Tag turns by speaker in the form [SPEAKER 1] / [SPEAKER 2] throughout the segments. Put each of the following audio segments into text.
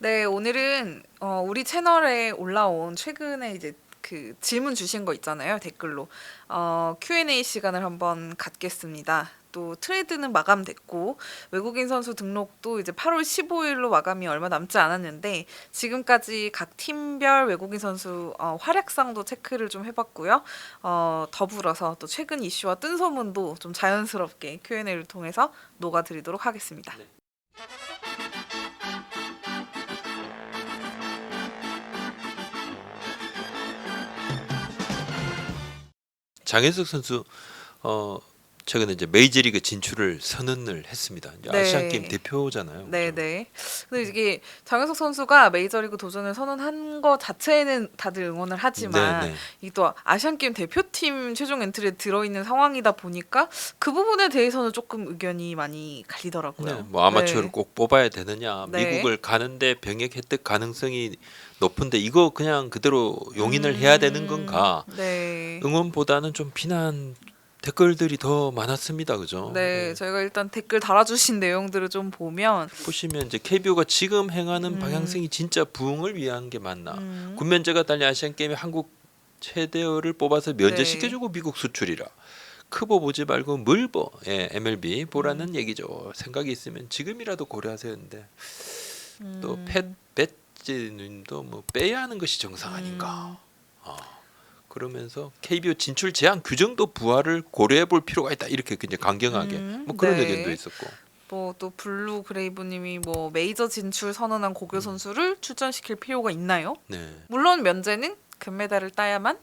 [SPEAKER 1] 네, 오늘은 우리 채널에 올라온 최근에 이제 그 질문 주신 거 있잖아요, 댓글로. Q&A 시간을 한번 갖겠습니다. 또 트레이드는 마감됐고 외국인 선수 등록도 이제 8월 15일로 마감이 얼마 남지 않았는데 지금까지 각 팀별 외국인 선수 활약상도 체크를 좀 해봤고요. 더불어서 또 최근 이슈와 뜬 소문도 좀 자연스럽게 Q&A를 통해서 녹아드리도록 하겠습니다.
[SPEAKER 2] 네. 장현석 선수 최근에 이제 메이저리그 진출을 선언을 했습니다. 이제
[SPEAKER 1] 네.
[SPEAKER 2] 아시안 게임 대표잖아요.
[SPEAKER 1] 네,
[SPEAKER 2] 그죠?
[SPEAKER 1] 네. 근데 이게 장현석 선수가 메이저리그 도전을 선언한 거 자체에는 다들 응원을 하지만
[SPEAKER 2] 네, 네.
[SPEAKER 1] 이게 또 아시안 게임 대표팀 최종 엔트리에 들어있는 상황이다 보니까 그 부분에 대해서는 조금 의견이 많이 갈리더라고요.
[SPEAKER 2] 네, 뭐 아마추어를
[SPEAKER 1] 네.
[SPEAKER 2] 꼭 뽑아야 되느냐,
[SPEAKER 1] 네.
[SPEAKER 2] 미국을 가는데 병역 혜택 가능성이 높은데 이거 그냥 그대로 용인을 해야 되는 건가?
[SPEAKER 1] 네.
[SPEAKER 2] 응원보다는 좀 비난 댓글들이 더 많았습니다. 그죠?
[SPEAKER 1] 네, 저희가 일단 댓글 달아주신 내용들을 좀 보면
[SPEAKER 2] 보시면 이제 KBO가 지금 행하는 방향성이 진짜 부흥을 위한 게 맞나? 군면제가 달린 아시안 게임에 한국 최대어를 뽑아서 면제시켜주고 미국 수출이라. 크보 보지 말고 물보, MLB 보라는 얘기죠. 생각이 있으면 지금이라도 고려하세요인데 또 배지님도 뭐 빼야 하는 것이 정상 아닌가. 그러면서 KBO 진출 제한 규정도 부활을 고려해 볼 필요가 있다. 이렇게 굉장히 강경하게 뭐 그런
[SPEAKER 1] 네.
[SPEAKER 2] 의견도 있었고.
[SPEAKER 1] 뭐 또 블루 그레이브님이 뭐 메이저 진출 선언한 고교 선수를 출전시킬 필요가 있나요?
[SPEAKER 2] 네.
[SPEAKER 1] 물론 면제는 금메달을 따야만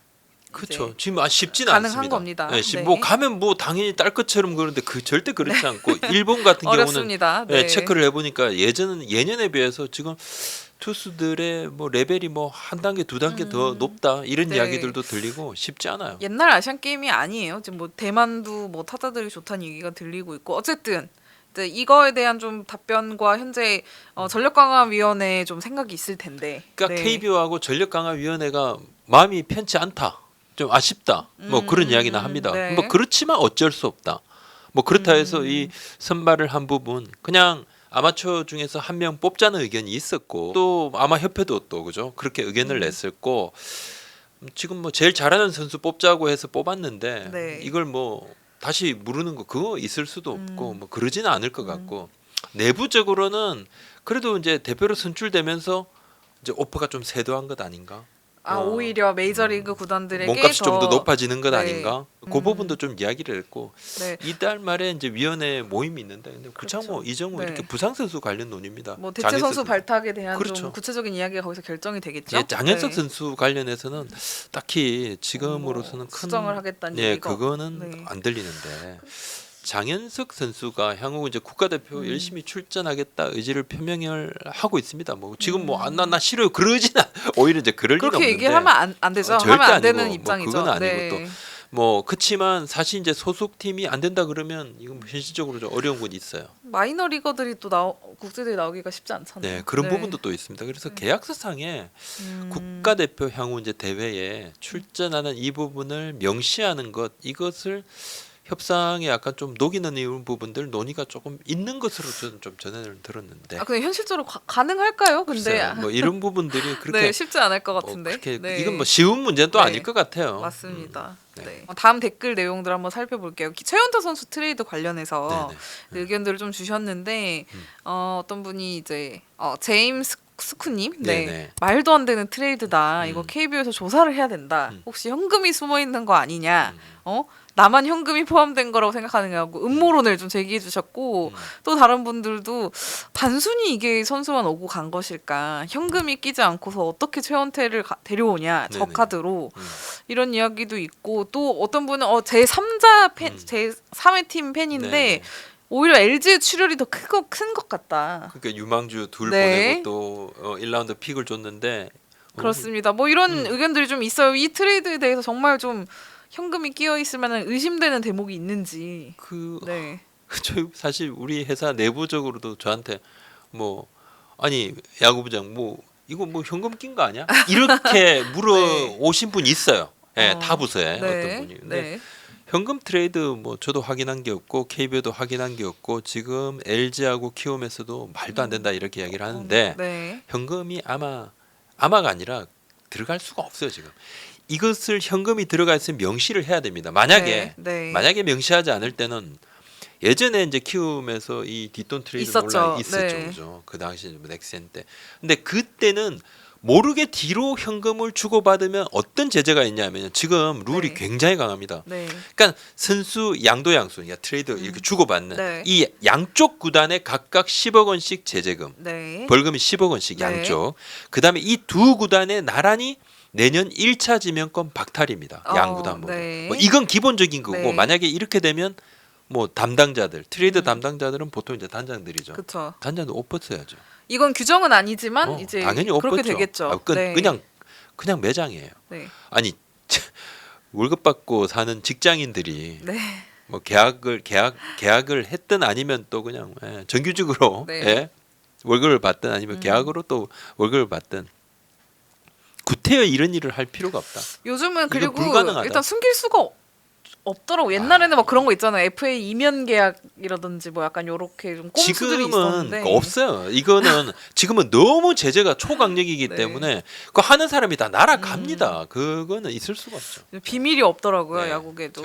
[SPEAKER 2] 그렇죠. 지금 쉽지는
[SPEAKER 1] 가능한
[SPEAKER 2] 않습니다.
[SPEAKER 1] 겁니다.
[SPEAKER 2] 네,
[SPEAKER 1] 네.
[SPEAKER 2] 뭐 가면 뭐 당연히 딸 것처럼 그러는데 절대 그렇지 않고 일본 같은 경우는
[SPEAKER 1] 어렵습니다. 네.
[SPEAKER 2] 체크를 해보니까 예년에 비해서 지금 투수들의 뭐 레벨이 뭐 한 단계 두 단계 더 높다 이런
[SPEAKER 1] 네.
[SPEAKER 2] 이야기들도 들리고 쉽지 않아요.
[SPEAKER 1] 옛날 아시안 게임이 아니에요. 지금 뭐 대만도 뭐 타자들이 좋다는 얘기가 들리고 있고 어쨌든 이제 이거에 대한 좀 답변과 현재 전력강화위원회에 좀 생각이 있을 텐데.
[SPEAKER 2] 그러니까
[SPEAKER 1] 네.
[SPEAKER 2] KBO하고 전력강화위원회가 마음이 편치 않다. 좀 아쉽다. 뭐 그런 이야기나 합니다.
[SPEAKER 1] 네.
[SPEAKER 2] 뭐 그렇지만 어쩔 수 없다. 뭐 그렇다 해서 이 선발을 한 부분 그냥 아마추어 중에서 한 명 뽑자는 의견이 있었고 또 아마 협회도 또 그죠 그렇게 의견을 냈었고 지금 뭐 제일 잘하는 선수 뽑자고 해서 뽑았는데
[SPEAKER 1] 네.
[SPEAKER 2] 이걸 뭐 다시 무르는 거 그거 있을 수도 없고 뭐 그러지는 않을 것 같고 내부적으로는 그래도 이제 대표로 선출되면서 이제 오퍼가 좀 세도한 것 아닌가?
[SPEAKER 1] 오히려 메이저리그 구단들에게
[SPEAKER 2] 몸값이 좀 더 높아지는 것
[SPEAKER 1] 네.
[SPEAKER 2] 아닌가? 그 부분도 좀 이야기를 했고
[SPEAKER 1] 네.
[SPEAKER 2] 이달 말에 이제 위원회 모임이 있는데 근데 그렇죠. 뭐 이정우
[SPEAKER 1] 네.
[SPEAKER 2] 이렇게 부상 선수 관련 논의입니다.
[SPEAKER 1] 뭐 대체 선수
[SPEAKER 2] 장현석
[SPEAKER 1] 발탁에 대한 좀
[SPEAKER 2] 그렇죠.
[SPEAKER 1] 구체적인 이야기가 거기서 결정이 되겠죠.
[SPEAKER 2] 예, 장현석
[SPEAKER 1] 네.
[SPEAKER 2] 선수 관련해서는 딱히 지금으로서는 큰
[SPEAKER 1] 수정을 하겠다는
[SPEAKER 2] 예,
[SPEAKER 1] 얘기가
[SPEAKER 2] 그거는
[SPEAKER 1] 네.
[SPEAKER 2] 안 들리는데 장현석 선수가 향후 이제 국가대표 열심히 출전하겠다 의지를 표명을 하고 있습니다. 뭐 지금 뭐 나 싫어요 그러지는 오히려 이제 그럴 리는
[SPEAKER 1] 그렇게
[SPEAKER 2] 없는데
[SPEAKER 1] 얘기하면 안 되죠.
[SPEAKER 2] 절대
[SPEAKER 1] 하면 안
[SPEAKER 2] 아니고,
[SPEAKER 1] 되는
[SPEAKER 2] 뭐
[SPEAKER 1] 입장이죠.
[SPEAKER 2] 그건 아니고
[SPEAKER 1] 네.
[SPEAKER 2] 또 뭐 그치만 사실 이제 소속 팀이 안 된다 그러면 이건 뭐 현실적으로 좀 어려운 건 있어요.
[SPEAKER 1] 마이너 리거들이 또 국제대회 나오기가 쉽지 않잖아요.
[SPEAKER 2] 네 그런 부분도 또 있습니다. 그래서 계약서상에 국가대표 향후 이제 대회에 출전하는 이 부분을 명시하는 것 이것을 협상에 약간 좀 녹이는 이런 부분들 논의가 조금 있는 것으로 저는 좀 전해를 들었는데.
[SPEAKER 1] 근데 현실적으로 가능할까요? 근데
[SPEAKER 2] 글쎄요, 뭐 이런 부분들이 그렇게
[SPEAKER 1] 네, 쉽지 않을 것 같은데.
[SPEAKER 2] 그렇게
[SPEAKER 1] 네.
[SPEAKER 2] 이건 뭐 쉬운 문제는 또
[SPEAKER 1] 네.
[SPEAKER 2] 아닐 것 같아요.
[SPEAKER 1] 맞습니다.
[SPEAKER 2] 네.
[SPEAKER 1] 네. 다음 댓글 내용들 한번 살펴볼게요. 최원태 선수 트레이드 관련해서
[SPEAKER 2] 네네.
[SPEAKER 1] 의견들을 좀 주셨는데 어떤 분이 이제 제임스 스쿠님, 네.
[SPEAKER 2] 네네.
[SPEAKER 1] 말도 안 되는 트레이드다. 이거 KBO에서 조사를 해야 된다. 혹시 현금이 숨어 있는 거 아니냐? 나만 현금이 포함된 거라고 생각하느냐고 음모론을 좀 제기해 주셨고 또 다른 분들도 단순히 이게 선수만 오고 간 것일까? 현금이 끼지 않고서 어떻게 최원태를 데려오냐?
[SPEAKER 2] 네네.
[SPEAKER 1] 저카드로 이런 이야기도 있고 또 어떤 분은 제 3자 팬, 제 3회 팀 팬인데
[SPEAKER 2] 네네.
[SPEAKER 1] 오히려 LG의 출혈이 더 큰 것 같다.
[SPEAKER 2] 그러니까 유망주 둘
[SPEAKER 1] 네.
[SPEAKER 2] 보내고 또 1라운드 픽을 줬는데
[SPEAKER 1] 그렇습니다. 뭐 이런 의견들이 좀 있어요. 이 트레이드에 대해서 정말 좀 현금이 끼어 있을 만한 의심되는 대목이 있는지. 네.
[SPEAKER 2] 저희 사실 우리 회사 내부적으로도 저한테 뭐 아니 야구부장 뭐 이거 뭐 현금 낀 거 아니야? 이렇게 물어오신 분이 있어요. 예, 타 부서에
[SPEAKER 1] 네.
[SPEAKER 2] 어떤 분이. 근데
[SPEAKER 1] 네.
[SPEAKER 2] 현금 트레이드 뭐 저도 확인한 게 없고 KBO도 확인한 게 없고 지금 LG하고 키움에서도 말도 안 된다 이렇게 이야기를 하는데
[SPEAKER 1] 네.
[SPEAKER 2] 현금이 아마가 아니라 들어갈 수가 없어요 지금. 이것을 현금이 들어가 있으면 명시를 해야 됩니다. 만약에 명시하지 않을 때는 예전에 이제 키움에서 이 뒷돈 트레이드
[SPEAKER 1] 있었죠.
[SPEAKER 2] 논란이 있었죠,
[SPEAKER 1] 네.
[SPEAKER 2] 그죠? 그 당시 넥센 때. 근데 그때는 모르게 뒤로 현금을 주고받으면 어떤 제재가 있냐면 지금 룰이
[SPEAKER 1] 네.
[SPEAKER 2] 굉장히 강합니다.
[SPEAKER 1] 네.
[SPEAKER 2] 그러니까 선수 양도양수, 그러니까 트레이드 이렇게 주고받는
[SPEAKER 1] 네.
[SPEAKER 2] 이 양쪽 구단에 각각 10억 원씩 제재금,
[SPEAKER 1] 네.
[SPEAKER 2] 벌금이 10억 원씩
[SPEAKER 1] 네.
[SPEAKER 2] 양쪽. 그다음에 이 두 구단에 나란히 내년 1차 지명권 박탈입니다. 양 구단 모두.
[SPEAKER 1] 네.
[SPEAKER 2] 뭐 이건 기본적인 거고
[SPEAKER 1] 네.
[SPEAKER 2] 만약에 이렇게 되면 뭐 담당자들, 트레이드 담당자들은 보통 이제 단장들이죠.
[SPEAKER 1] 그렇죠.
[SPEAKER 2] 단장도 옷 벗어야죠.
[SPEAKER 1] 이건 규정은 아니지만 이제
[SPEAKER 2] 당연히 옷
[SPEAKER 1] 그렇게
[SPEAKER 2] 벗죠.
[SPEAKER 1] 되겠죠. 네.
[SPEAKER 2] 그냥 매장이에요.
[SPEAKER 1] 네.
[SPEAKER 2] 아니 월급 받고 사는 직장인들이
[SPEAKER 1] 네.
[SPEAKER 2] 뭐 계약을 했든 아니면 또 그냥 정규직으로
[SPEAKER 1] 네.
[SPEAKER 2] 월급을 받든 아니면 계약으로 또 월급을 받든 구태여 이런 일을 할 필요가 없다.
[SPEAKER 1] 요즘은
[SPEAKER 2] 이거
[SPEAKER 1] 그리고
[SPEAKER 2] 불가능하다.
[SPEAKER 1] 일단 숨길 수가 없더라고. 옛날에는 막 그런 거 있잖아요. FA 이면 계약이라든지 뭐 약간 요렇게 좀 꼼수들이
[SPEAKER 2] 지금은
[SPEAKER 1] 있었는데
[SPEAKER 2] 없어요. 이거는 지금은 너무 제재가 초강력이기
[SPEAKER 1] 네.
[SPEAKER 2] 때문에 그거 하는 사람이 다 날아갑니다. 그거는 있을 수가 없죠.
[SPEAKER 1] 비밀이 없더라고요.
[SPEAKER 2] 네.
[SPEAKER 1] 야구계도.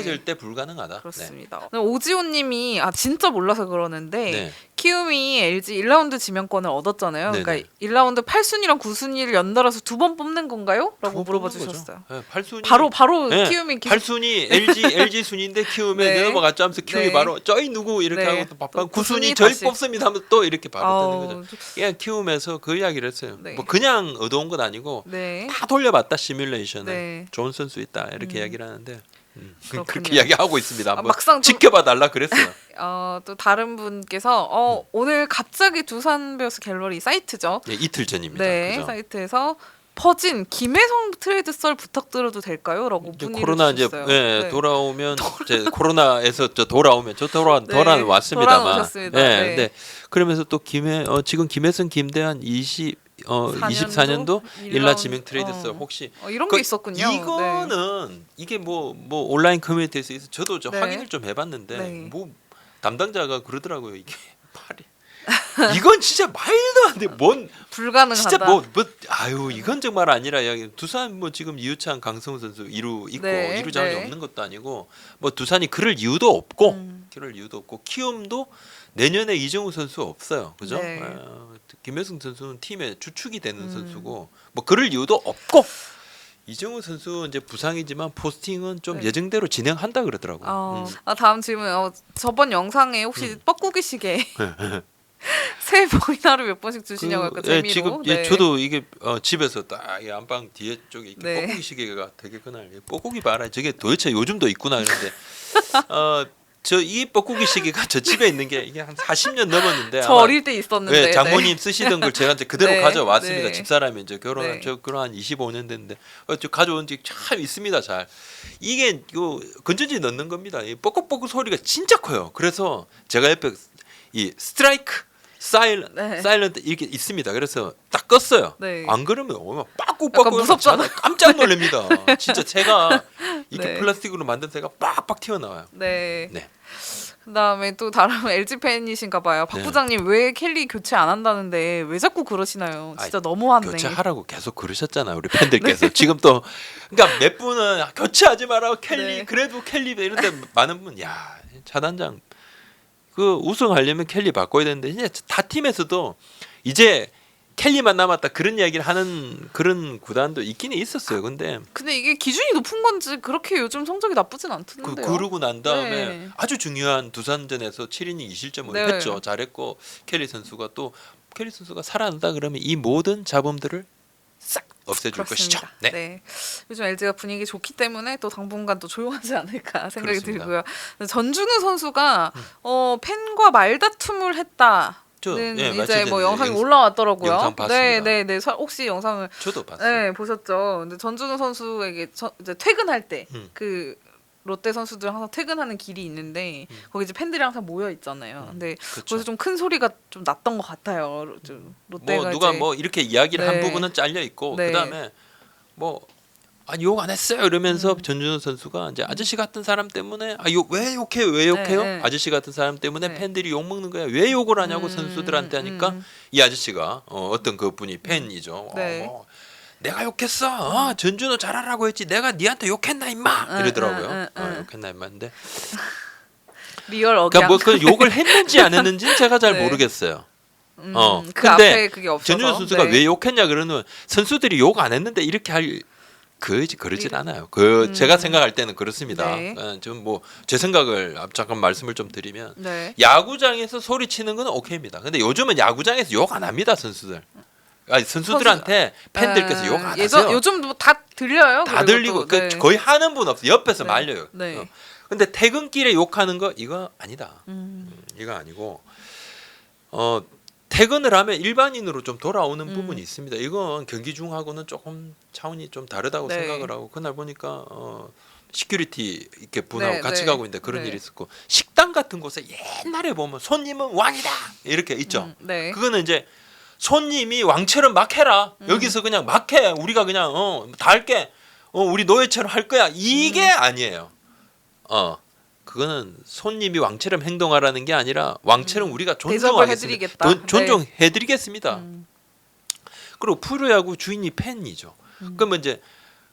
[SPEAKER 2] 절대 불가능하다.
[SPEAKER 1] 그렇습니다. 오지호님이 진짜 몰라서 그러는데
[SPEAKER 2] 네.
[SPEAKER 1] 키움이 LG 1라운드 지명권을 얻었잖아요.
[SPEAKER 2] 네네.
[SPEAKER 1] 그러니까 1라운드 8순위랑 9순위를 연달아서 두 번 뽑는 건가요? 라고 물어봐 주셨어요.
[SPEAKER 2] 네, 8순위
[SPEAKER 1] 바로
[SPEAKER 2] 네,
[SPEAKER 1] 키움이 계속
[SPEAKER 2] 8순위 LG 순위인데 키움에
[SPEAKER 1] 네.
[SPEAKER 2] 넘어갔죠 하면서 키움이
[SPEAKER 1] 네.
[SPEAKER 2] 바로 저희 누구 이렇게
[SPEAKER 1] 네.
[SPEAKER 2] 하고 또 바빠
[SPEAKER 1] 또
[SPEAKER 2] 9순위
[SPEAKER 1] 9순위
[SPEAKER 2] 저희
[SPEAKER 1] 다시.
[SPEAKER 2] 뽑습니다 하면서 또 이렇게 바로 뜨는
[SPEAKER 1] 아우,
[SPEAKER 2] 거죠. 예, 키움에서 그 이야기를 했어요.
[SPEAKER 1] 네.
[SPEAKER 2] 뭐 그냥 얻어온 건 아니고
[SPEAKER 1] 네.
[SPEAKER 2] 다 돌려봤다 시뮬레이션을.
[SPEAKER 1] 네.
[SPEAKER 2] 좋은 선수 있다 이렇게 이야기를 하는데
[SPEAKER 1] 그렇군요.
[SPEAKER 2] 그렇게 이야기하고 있습니다. 한번
[SPEAKER 1] 막상 또-
[SPEAKER 2] 지켜봐 달라 그랬어요.
[SPEAKER 1] 또 다른 분께서 오늘 갑자기 두산 베어스 갤러리 사이트죠.
[SPEAKER 2] 예, 이틀 전입니다.
[SPEAKER 1] 네,
[SPEAKER 2] 그죠?
[SPEAKER 1] 사이트에서 퍼진 김혜성 트레이드 썰 부탁드려도 될까요?라고
[SPEAKER 2] 이제
[SPEAKER 1] 문의를
[SPEAKER 2] 코로나 이제
[SPEAKER 1] 주셨어요.
[SPEAKER 2] 네. 돌아오면 이제 코로나에서 돌아오면 돌아는 왔습니다만.
[SPEAKER 1] 돌아오셨습니다.
[SPEAKER 2] 예,
[SPEAKER 1] 네.
[SPEAKER 2] 근데 그러면서 또 지금 김혜성 김대한 24년도 1라 지명 트레이드 썰 혹시
[SPEAKER 1] 이런 게 있었군요.
[SPEAKER 2] 이거는 이게 뭐 온라인 커뮤니티에서 저도
[SPEAKER 1] 네.
[SPEAKER 2] 확인을 좀 해봤는데
[SPEAKER 1] 네.
[SPEAKER 2] 뭐 담당자가 그러더라고요. 이게 말이 이건 진짜 말도 안 돼. 뭔
[SPEAKER 1] 불가능하다.
[SPEAKER 2] 진짜 아유 이건 정말 아니라 두산 뭐 지금 이유찬 강성우 선수 2루 있고
[SPEAKER 1] 네,
[SPEAKER 2] 2루 자원이
[SPEAKER 1] 네.
[SPEAKER 2] 없는 것도 아니고 뭐 두산이 그럴 이유도 없고 키움도 내년에 이정우 선수 없어요. 그죠?
[SPEAKER 1] 네.
[SPEAKER 2] 김혜승 선수는 팀의 주축이 되는 선수고 뭐 그럴 이유도 없고 이정우 선수 이제 부상이지만 포스팅은 좀
[SPEAKER 1] 네.
[SPEAKER 2] 예정대로 진행한다 그러더라고요.
[SPEAKER 1] 다음 질문. 저번 영상에 혹시 뻐꾸기 시계 새해 복 이나루 몇 번씩 주시냐고 약간 재미로.
[SPEAKER 2] 지금
[SPEAKER 1] 네.
[SPEAKER 2] 저도 이게 집에서 딱 이 안방 뒤에 쪽에 이렇게
[SPEAKER 1] 네.
[SPEAKER 2] 뻐꾸기 시계가 되게 그날 뻐꾸기 봐라 저게 도대체 요즘도 있구나 그런데 저 이 뻐꾸기 시계가 저 집에 있는 게 이게 한 40년 넘었는데
[SPEAKER 1] 저 어릴 때 있었는데.
[SPEAKER 2] 네, 장모님 쓰시던 걸 제가 이제 그대로
[SPEAKER 1] 네,
[SPEAKER 2] 가져왔습니다.
[SPEAKER 1] 네.
[SPEAKER 2] 집사람이 이제
[SPEAKER 1] 네.
[SPEAKER 2] 저 결혼한 25년 됐는데 저 가져온 지 참 있습니다. 잘 이게 건전지 넣는 겁니다. 이 뻐꾹뻐꾹 소리가 진짜 커요. 그래서 제가 옆에 이 스트라이크 사일런트 이렇게 있습니다. 그래서 딱 껐어요.
[SPEAKER 1] 네.
[SPEAKER 2] 안 그러면
[SPEAKER 1] 약간
[SPEAKER 2] 빠꾹빠꾹
[SPEAKER 1] 무섭잖아.
[SPEAKER 2] 깜짝 놀랍니다. 진짜 새가 이렇게
[SPEAKER 1] 네.
[SPEAKER 2] 플라스틱으로 만든 새가 빡빡 튀어나와요.
[SPEAKER 1] 네.
[SPEAKER 2] 네.
[SPEAKER 1] 그다음에 또 다른 LG 팬이신가 봐요. 박
[SPEAKER 2] 네.
[SPEAKER 1] 부장님 왜 켈리 교체 안 한다는데 왜 자꾸 그러시나요? 진짜 너무하네.
[SPEAKER 2] 교체하라고 계속 그러셨잖아요 우리 팬들께서. 지금 또 그러니까 몇 분은 교체하지 마라 켈리
[SPEAKER 1] 네.
[SPEAKER 2] 그래도 켈리 이런데 많은 분 차단장 그 우승하려면 켈리 바꿔야 되는데 이제 다 팀에서도 이제 켈리만 남았다 그런 이야기를 하는 그런 구단도 있긴 있었어요. 근데
[SPEAKER 1] 이게 기준이 높은 건지 그렇게 요즘 성적이 나쁘진 않던데요.
[SPEAKER 2] 그러고 난 다음에
[SPEAKER 1] 네.
[SPEAKER 2] 아주 중요한 두산전에서 7이닝 2실점을
[SPEAKER 1] 네.
[SPEAKER 2] 했죠. 잘했고 켈리 선수가 살아난다 그러면 이 모든 잡음들을 싹 없애줄 것이죠.
[SPEAKER 1] 그렇습니다.
[SPEAKER 2] 네.
[SPEAKER 1] 네. 요즘 LG가 분위기 좋기 때문에 또 당분간 또 조용하지 않을까 생각이
[SPEAKER 2] 그렇습니다.
[SPEAKER 1] 들고요. 전준우 선수가 팬과 말다툼을 했다. 이제
[SPEAKER 2] 며칠
[SPEAKER 1] 뭐
[SPEAKER 2] 전에
[SPEAKER 1] 영상이 올라왔더라고요.
[SPEAKER 2] 영상 봤습니다.
[SPEAKER 1] 네. 혹시 영상을
[SPEAKER 2] 저도 봤어요.
[SPEAKER 1] 보셨죠? 근데 전준우 선수에게 이제 퇴근할 때 그 롯데 선수들 항상 퇴근하는 길이 있는데 거기 이제 팬들이 항상 모여 있잖아요. 근데
[SPEAKER 2] 그렇죠.
[SPEAKER 1] 거기서 좀 큰 소리가 좀 났던 것 같아요. 롯데가
[SPEAKER 2] 뭐 누가
[SPEAKER 1] 이제
[SPEAKER 2] 뭐 이렇게 이야기를 한
[SPEAKER 1] 네.
[SPEAKER 2] 부분은 잘려 있고
[SPEAKER 1] 네.
[SPEAKER 2] 그다음에 뭐 욕 안 했어요 이러면서 전준호 선수가 이제 아저씨 같은 사람 때문에 왜 욕해요 왜 욕해요
[SPEAKER 1] 네.
[SPEAKER 2] 아저씨 같은 사람 때문에
[SPEAKER 1] 네.
[SPEAKER 2] 팬들이 욕 먹는 거야 왜 욕을 하냐고 선수들한테 하니까 이 아저씨가 어떤 그분이 팬이죠.
[SPEAKER 1] 네.
[SPEAKER 2] 내가 욕했어. 전준호 잘하라고 했지. 내가 니한테 욕했나 임마 이러더라고요. 욕했나 임마인데.
[SPEAKER 1] 리얼 억양.
[SPEAKER 2] 그러니까 뭐 그 욕을 했는지 안 했는지는 제가 잘
[SPEAKER 1] 네.
[SPEAKER 2] 모르겠어요.
[SPEAKER 1] 그
[SPEAKER 2] 근데
[SPEAKER 1] 앞에 그게 없어서.
[SPEAKER 2] 전준호 선수가
[SPEAKER 1] 네.
[SPEAKER 2] 왜 욕했냐 그러면 선수들이 욕 안 했는데 이렇게 할 그러진 않아요. 제가 생각할 때는 그렇습니다.
[SPEAKER 1] 네.
[SPEAKER 2] 좀 뭐 제 생각을 잠깐 말씀을 좀 드리면
[SPEAKER 1] 네.
[SPEAKER 2] 야구장에서 소리 치는 건 오케이입니다. 근데 요즘은 야구장에서 욕 안 합니다 선수들. 선수들한테 팬들께서 욕 안 하세요.
[SPEAKER 1] 요즘 다 들려요.
[SPEAKER 2] 다
[SPEAKER 1] 그리고
[SPEAKER 2] 들리고
[SPEAKER 1] 또, 네.
[SPEAKER 2] 거의 하는 분 없어. 옆에서
[SPEAKER 1] 네.
[SPEAKER 2] 말려요.
[SPEAKER 1] 네.
[SPEAKER 2] 근데 퇴근길에 욕하는 거 이거 아니다. 이거 아니고 퇴근을 하면 일반인으로 좀 돌아오는 부분이 있습니다. 이건 경기 중하고는 조금 차원이 좀 다르다고
[SPEAKER 1] 네.
[SPEAKER 2] 생각을 하고 그날 보니까 시큐리티 이렇게 분하고
[SPEAKER 1] 네,
[SPEAKER 2] 같이
[SPEAKER 1] 네.
[SPEAKER 2] 가고 있는데 그런
[SPEAKER 1] 네.
[SPEAKER 2] 일이 있었고 식당 같은 곳에 옛날에 보면 손님은 왕이다 이렇게 있죠.
[SPEAKER 1] 네.
[SPEAKER 2] 그거는 이제 손님이 왕처럼 막 해라. 여기서 그냥 막 해. 우리가 그냥 다 할게. 우리 노예처럼 할 거야. 이게 아니에요. 그거는 손님이 왕처럼 행동하라는 게 아니라 왕처럼 우리가
[SPEAKER 1] 대접을
[SPEAKER 2] 존중하겠습니다.
[SPEAKER 1] 해드리겠다.
[SPEAKER 2] 존중해드리겠습니다. 그리고 프로야구 주인이 팬이죠. 그러면 이제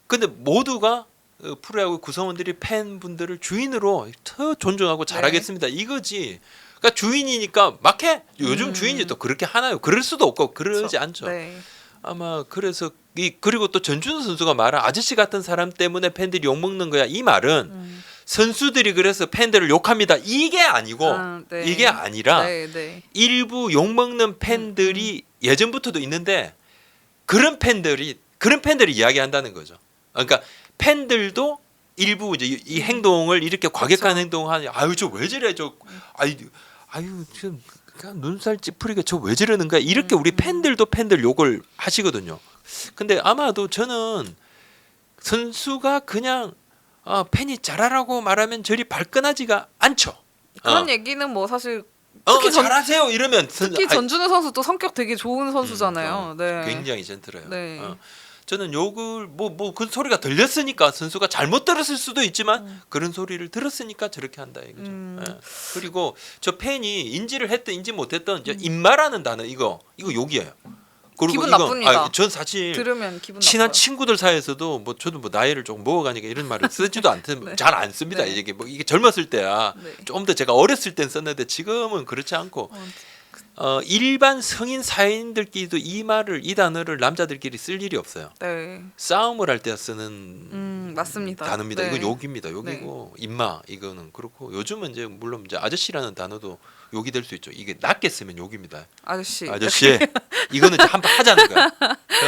[SPEAKER 2] 근데 모두가 프로야구 구성원들이 팬분들을 주인으로 더 존중하고 잘하겠습니다. 이거지. 그러니까 주인이니까 막 해. 요즘 주인이 또 그렇게 하나요? 그럴 수도 없고 그러지 않죠.
[SPEAKER 1] 네.
[SPEAKER 2] 아마 그래서 그리고 또 전준우 선수가 말한 아저씨 같은 사람 때문에 팬들이 욕 먹는 거야. 이 말은 선수들이 그래서 팬들을 욕합니다. 이게 아니고
[SPEAKER 1] 네.
[SPEAKER 2] 이게 아니라
[SPEAKER 1] 네, 네.
[SPEAKER 2] 일부 욕 먹는 팬들이 예전부터도 있는데 그런 팬들이 이야기한다는 거죠. 그러니까 팬들도 일부 이제 이 행동을 이렇게 과격한 행동을 하니 아유 저 왜 저래 아유 지금 눈살 찌푸리게 저 왜 저러는 거야 이렇게 우리 팬들도 팬들 욕을 하시거든요. 근데 아마도 저는 선수가 그냥 팬이 잘하라고 말하면 저리 발끈하지가 않죠.
[SPEAKER 1] 그런 얘기는 뭐 사실
[SPEAKER 2] 잘하세요 이러면
[SPEAKER 1] 특히 전준우 선수도 성격 되게 좋은 선수잖아요. 네.
[SPEAKER 2] 굉장히 젠틀해요.
[SPEAKER 1] 네.
[SPEAKER 2] 저는 욕을 그 소리가 들렸으니까 선수가 잘못 들었을 수도 있지만 그런 소리를 들었으니까 저렇게 한다 이거죠. 그리고 저 팬이 인지를 했든 인지 못했든 인마라는 단어 이거 욕이에요. 그리고
[SPEAKER 1] 기분 나쁩니다.
[SPEAKER 2] 전 사실
[SPEAKER 1] 들으면 기분
[SPEAKER 2] 친한
[SPEAKER 1] 나빠요.
[SPEAKER 2] 친구들 사이에서도 저도 나이를 조금 먹어가니까 이런 말을 쓰지도 않든
[SPEAKER 1] 네.
[SPEAKER 2] 잘 안 씁니다.
[SPEAKER 1] 네.
[SPEAKER 2] 이게 젊었을 때야
[SPEAKER 1] 네.
[SPEAKER 2] 좀 더 제가 어렸을 땐 썼는데 지금은 그렇지 않고 일반 성인 사회인들끼리도 이 단어를 남자들끼리 쓸 일이 없어요.
[SPEAKER 1] 네.
[SPEAKER 2] 싸움을 할 때 쓰는
[SPEAKER 1] 맞습니다.
[SPEAKER 2] 단어입니다.
[SPEAKER 1] 네.
[SPEAKER 2] 이거 욕입니다. 욕이고 임마 이거는 그렇고 요즘은 이제 물론 이제 아저씨라는 단어도 욕이 될 수 있죠. 이게 낮게 쓰면 욕입니다.
[SPEAKER 1] 아저씨.
[SPEAKER 2] 이거는 이제 한번 하자는 거야.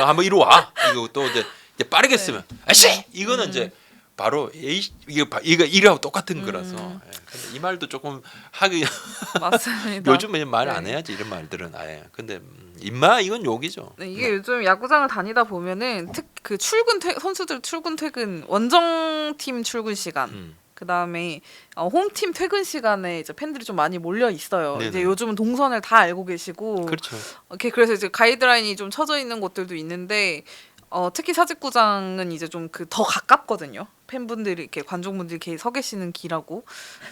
[SPEAKER 2] 한번 이리 와. 이거 또 이제 빠르게 쓰면 아저씨 이거는 이제 바로 이거 이거하고 똑같은 거라서. 근데 이 말도 조금 하기
[SPEAKER 1] 맞습니다.
[SPEAKER 2] 요즘은 말 안
[SPEAKER 1] 네.
[SPEAKER 2] 해야지 이런 말들은 아예. 근데 임마 이건 욕이죠.
[SPEAKER 1] 네, 이게 요즘 야구장을 다니다 보면은 그 선수들 출근 퇴근 원정팀 출근 시간 그다음에 홈팀 퇴근 시간에 이제 팬들이 좀 많이 몰려 있어요.
[SPEAKER 2] 네네.
[SPEAKER 1] 이제 요즘은 동선을 다 알고 계시고
[SPEAKER 2] 그렇죠.
[SPEAKER 1] 그래서 이제 가이드라인이 좀 쳐져 있는 곳들도 있는데 특히 사직구장은 이제 좀 더 가깝거든요. 팬분들이 이렇게 관중분들이 이렇게 서 계시는 길하고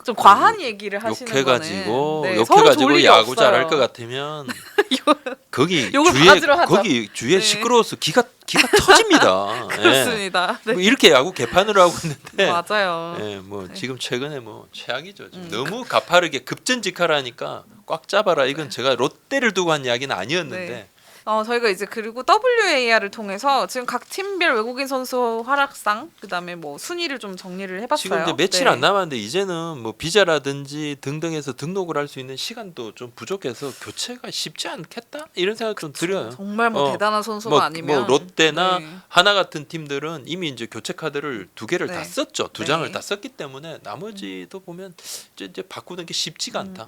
[SPEAKER 1] 좀 과한 얘기를 하시는
[SPEAKER 2] 욕해가지고
[SPEAKER 1] 거는 서로 좋을 일이
[SPEAKER 2] 야구
[SPEAKER 1] 없어요.
[SPEAKER 2] 잘할 것 같으면 거기
[SPEAKER 1] 욕을 바가지로 하죠.
[SPEAKER 2] 거기 주위에
[SPEAKER 1] 네.
[SPEAKER 2] 시끄러워서 기가 터집니다.
[SPEAKER 1] 그렇습니다. 네.
[SPEAKER 2] 뭐 이렇게 야구 개판으로 하고 있는데
[SPEAKER 1] 맞아요.
[SPEAKER 2] 뭐 지금 최근에 뭐 최악이죠. 지금 너무 가파르게 급전직하라니까 꽉 잡아라. 이건 제가 롯데를 두고 한 이야기는 아니었는데
[SPEAKER 1] 네. 저희가 이제 그리고 WAR을 통해서 지금 각 팀별 외국인 선수 활약상 그다음에 뭐 순위를 좀 정리를 해봤어요.
[SPEAKER 2] 지금 이제 며칠
[SPEAKER 1] 네.
[SPEAKER 2] 안 남았는데 이제는 뭐 비자라든지 등등해서 등록을 할 수 있는 시간도 좀 부족해서 교체가 쉽지 않겠다 이런 생각 좀 들어요.
[SPEAKER 1] 정말 뭐 대단한 선수가
[SPEAKER 2] 뭐
[SPEAKER 1] 아니면
[SPEAKER 2] 롯데나
[SPEAKER 1] 네.
[SPEAKER 2] 하나 같은 팀들은 이미 이제 교체 카드를 2개를 다
[SPEAKER 1] 네.
[SPEAKER 2] 썼죠. 2장을
[SPEAKER 1] 네.
[SPEAKER 2] 다 썼기 때문에 나머지도 보면 이제 바꾸는 게 쉽지가 않다.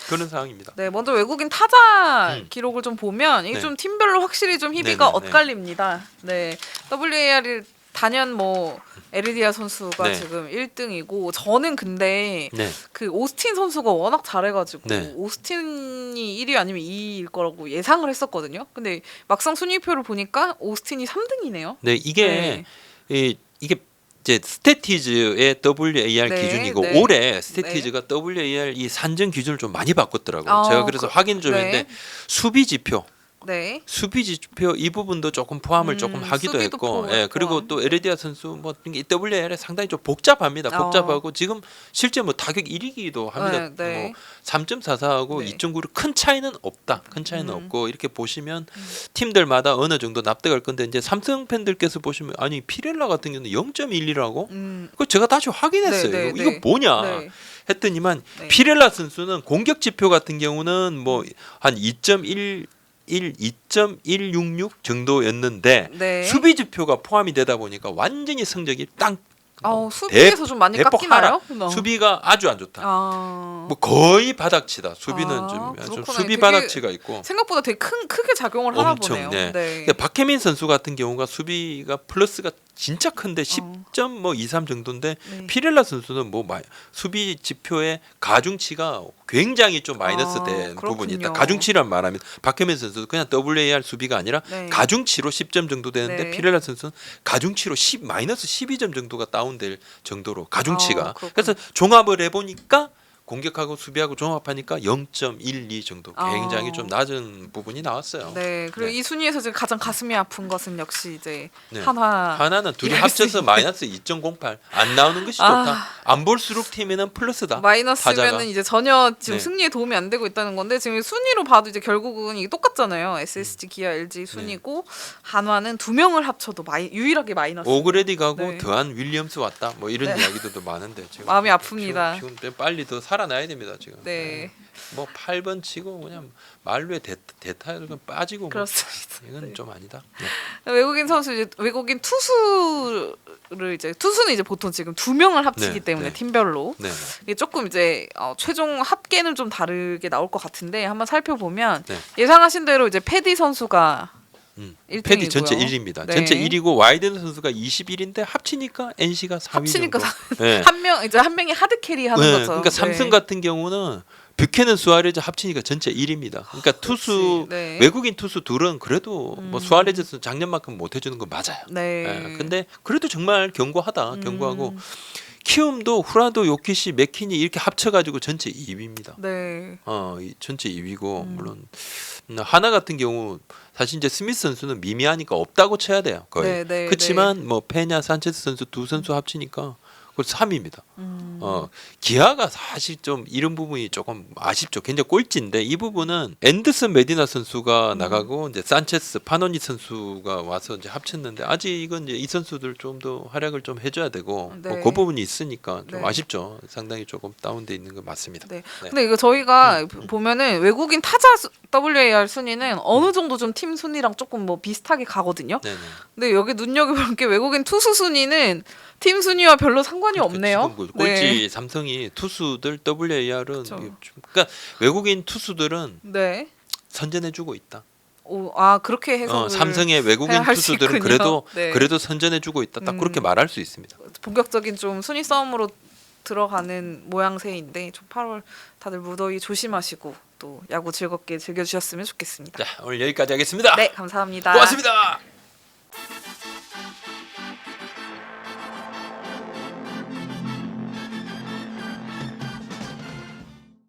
[SPEAKER 2] 그런 상황입니다.
[SPEAKER 1] 네, 먼저 외국인 타자
[SPEAKER 2] 음.
[SPEAKER 1] 기록을 좀 보면 이게
[SPEAKER 2] 네.
[SPEAKER 1] 좀 팀별로 확실히 좀 희비가
[SPEAKER 2] 네네네.
[SPEAKER 1] 엇갈립니다. 네, WAR이 단연 뭐 에르디아 선수가
[SPEAKER 2] 네.
[SPEAKER 1] 지금 1등이고 저는 근데
[SPEAKER 2] 네.
[SPEAKER 1] 그 오스틴 선수가 워낙 잘해가지고
[SPEAKER 2] 네.
[SPEAKER 1] 오스틴이 1위 아니면 2위일 거라고 예상을 했었거든요. 근데 막상 순위표를 보니까 오스틴이 3등이네요.
[SPEAKER 2] 네, 이게
[SPEAKER 1] 네.
[SPEAKER 2] 이게 이제 스태티즈의 WAR
[SPEAKER 1] 네,
[SPEAKER 2] 기준이고
[SPEAKER 1] 네.
[SPEAKER 2] 올해 스태티즈가 WAR 이 산정 기준을 좀 많이 바꿨더라고요.
[SPEAKER 1] 아,
[SPEAKER 2] 제가 그래서 확인 좀
[SPEAKER 1] 네.
[SPEAKER 2] 했는데 수비 지표
[SPEAKER 1] 네.
[SPEAKER 2] 이 부분도 조금 포함을 조금 하기도
[SPEAKER 1] 수비도
[SPEAKER 2] 했고,
[SPEAKER 1] 포함.
[SPEAKER 2] 예, 그리고 또 에르디아 선수 뭐 WAR에 상당히 좀 복잡합니다. 복잡하고 지금 실제 뭐 타격 1위기도 합니다.
[SPEAKER 1] 네.
[SPEAKER 2] 뭐 3.44하고
[SPEAKER 1] 네.
[SPEAKER 2] 2.9로 큰 차이는 없다. 큰 차이는 없고 이렇게 보시면 팀들마다 어느 정도 납득할 건데 이제 삼성 팬들께서 보시면 아니 피렐라 같은 경우는 0.12라고? 그거 제가 다시 확인했어요.
[SPEAKER 1] 네, 네,
[SPEAKER 2] 이거
[SPEAKER 1] 네.
[SPEAKER 2] 뭐냐?
[SPEAKER 1] 네.
[SPEAKER 2] 했더니만
[SPEAKER 1] 네.
[SPEAKER 2] 피렐라 선수는 공격 지표 같은 경우는 뭐 한 2.166 정도였는데
[SPEAKER 1] 네.
[SPEAKER 2] 수비 지표가 포함이 되다 보니까 완전히 성적이 땅
[SPEAKER 1] 수비에서 좀 많이
[SPEAKER 2] 대폭
[SPEAKER 1] 깎이나요?
[SPEAKER 2] 수비가 아주 안 좋다. 뭐 거의 바닥치다. 수비는 좀
[SPEAKER 1] 그렇구나.
[SPEAKER 2] 수비
[SPEAKER 1] 되게
[SPEAKER 2] 바닥치가 있고.
[SPEAKER 1] 생각보다 되게 크게 작용을 하나
[SPEAKER 2] 엄청,
[SPEAKER 1] 보네요.
[SPEAKER 2] 네.
[SPEAKER 1] 네.
[SPEAKER 2] 근데 박혜민 선수 같은 경우가 수비가 플러스가 진짜 큰데 10.23 정도인데
[SPEAKER 1] 네.
[SPEAKER 2] 피렐라 선수는 뭐 수비 지표의 가중치가 굉장히 좀 마이너스 된
[SPEAKER 1] 그렇군요.
[SPEAKER 2] 부분이 있다. 가중치란 말하면 박혜민 선수도 그냥 WAR 수비가 아니라
[SPEAKER 1] 네.
[SPEAKER 2] 가중치로 10점 정도 되는데
[SPEAKER 1] 네.
[SPEAKER 2] 피렐라 선수는 가중치로 마이너스 12점 정도가 다운될 정도로 가중치가.
[SPEAKER 1] 그렇군요.
[SPEAKER 2] 그래서 종합을 해보니까 공격하고 수비하고 종합하니까 0.12 정도 굉장히 좀 낮은 부분이 나왔어요.
[SPEAKER 1] 네. 그리고
[SPEAKER 2] 네.
[SPEAKER 1] 이 순위에서 지금 가장 가슴이 아픈 것은 역시 이제
[SPEAKER 2] 네.
[SPEAKER 1] 하나는
[SPEAKER 2] 하나는 둘이 합쳐서 마이너스 2.08 안 나오는 것이 좋다. 안 볼수록 팀에는 플러스다.
[SPEAKER 1] 마이너스면은
[SPEAKER 2] 타자가.
[SPEAKER 1] 이제 전혀 지금
[SPEAKER 2] 네.
[SPEAKER 1] 승리에 도움이 안 되고 있다는 건데 지금 순위로 봐도 이제 결국은 이게 똑같잖아요. SSG, 기아, LG 순위고 한화는 두 명을 합쳐도 유일하게 마이너스.
[SPEAKER 2] 오그레디 가고
[SPEAKER 1] 네.
[SPEAKER 2] 더한 윌리엄스 왔다. 뭐 이런
[SPEAKER 1] 네.
[SPEAKER 2] 이야기들도 많은데 지금
[SPEAKER 1] 마음이 아픕니다.
[SPEAKER 2] 지금 빨리 더 살아나야 됩니다 지금.
[SPEAKER 1] 네.
[SPEAKER 2] 뭐 8번 치고 그냥 말루에 대타를 빠지고 뭐
[SPEAKER 1] 그렇습니다.
[SPEAKER 2] 이건 좀 아니다.
[SPEAKER 1] 외국인 선수 이제 외국인 투수는 이제 보통 지금 두 명을 합치기
[SPEAKER 2] 네,
[SPEAKER 1] 때문에
[SPEAKER 2] 네.
[SPEAKER 1] 팀별로
[SPEAKER 2] 네.
[SPEAKER 1] 이게 조금 이제 최종 합계는 좀 다르게 나올 것 같은데 한번 살펴보면
[SPEAKER 2] 네.
[SPEAKER 1] 예상하신 대로 이제 패디 선수가 1등이고요.
[SPEAKER 2] 패디 전체 1위입니다.
[SPEAKER 1] 네.
[SPEAKER 2] 전체 1위고 와이든 선수가 21인데 합치니까 NC가 4위
[SPEAKER 1] 합치니까
[SPEAKER 2] 정도. 네.
[SPEAKER 1] 한 명이 하드 캐리 하는
[SPEAKER 2] 네,
[SPEAKER 1] 거죠.
[SPEAKER 2] 그러니까 삼성
[SPEAKER 1] 네.
[SPEAKER 2] 같은 경우는 뷰캐넌 수아레즈 합치니까 전체 1위입니다. 그러니까 투수
[SPEAKER 1] 네.
[SPEAKER 2] 외국인 투수 둘은 그래도 뭐 수아레즈는 작년만큼 못 해주는 건 맞아요.
[SPEAKER 1] 네.
[SPEAKER 2] 예, 근데 그래도 정말 견고하다. 견고하고 키움도 후라도 요키시 맥키니 이렇게 합쳐가지고 전체 2위입니다.
[SPEAKER 1] 네.
[SPEAKER 2] 전체 2위고 물론 하나 같은 경우 사실 이제 스미스 선수는 미미하니까 없다고 쳐야 돼요. 거의.
[SPEAKER 1] 네, 네,
[SPEAKER 2] 그렇지만 뭐 페냐 산체스 선수 두 선수 합치니까 그래서 3위입니다. 기아가 사실 좀 이런 부분이 조금 아쉽죠. 굉장히 꼴찌인데 이 부분은 앤더슨 메디나 선수가 나가고 이제 산체스 파노니 선수가 와서 이제 합쳤는데 아직 이건 이제 이 선수들 좀 더 활약을 좀 해줘야 되고
[SPEAKER 1] 네.
[SPEAKER 2] 뭐 그 부분이 있으니까 좀
[SPEAKER 1] 네.
[SPEAKER 2] 아쉽죠. 상당히 조금 다운돼 있는 건 맞습니다.
[SPEAKER 1] 네.
[SPEAKER 2] 네.
[SPEAKER 1] 근데 이거 저희가 보면은 외국인 타자 WAR 순위는 어느 정도 좀 팀 순위랑 조금 뭐 비슷하게 가거든요.
[SPEAKER 2] 네네.
[SPEAKER 1] 근데 여기 눈여겨볼 게 외국인 투수 순위는 팀 순위와 별로 상관이 없네요.
[SPEAKER 2] 지금 그 꼴찌 삼성이 투수들 WAR은
[SPEAKER 1] 그쵸.
[SPEAKER 2] 그러니까 외국인 투수들은
[SPEAKER 1] 네.
[SPEAKER 2] 선전해주고 있다.
[SPEAKER 1] 그렇게 해서
[SPEAKER 2] 삼성의 외국인
[SPEAKER 1] 할수
[SPEAKER 2] 투수들은
[SPEAKER 1] 있군요. 네.
[SPEAKER 2] 그래도 선전해주고 있다. 딱 그렇게 말할 수 있습니다.
[SPEAKER 1] 본격적인 좀 순위 싸움으로 들어가는 모양새인데 좀 8월 다들 무더위 조심하시고 또 야구 즐겁게 즐겨주셨으면 좋겠습니다.
[SPEAKER 2] 자, 오늘 여기까지 하겠습니다.
[SPEAKER 1] 네, 감사합니다.
[SPEAKER 2] 고맙습니다.